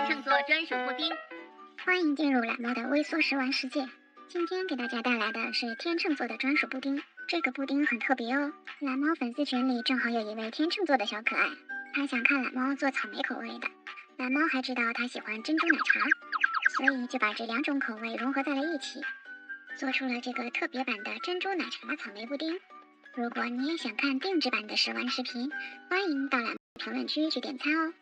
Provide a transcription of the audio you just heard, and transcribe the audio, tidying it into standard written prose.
秤座专属布丁。欢迎进入懒猫的微缩食玩世界。今天给大家带来的是天秤座的专属布丁。这个布丁很特别哦。懒猫粉丝群里正好有一位天秤座的小可爱，他想看懒猫做草莓口味的。懒猫还知道他喜欢珍珠奶茶，所以就把这两种口味融合在了一起，做出了这个特别版的珍珠奶茶草莓布丁。如果你也想看定制版的食玩视频，欢迎到懒猫评论区去点餐哦。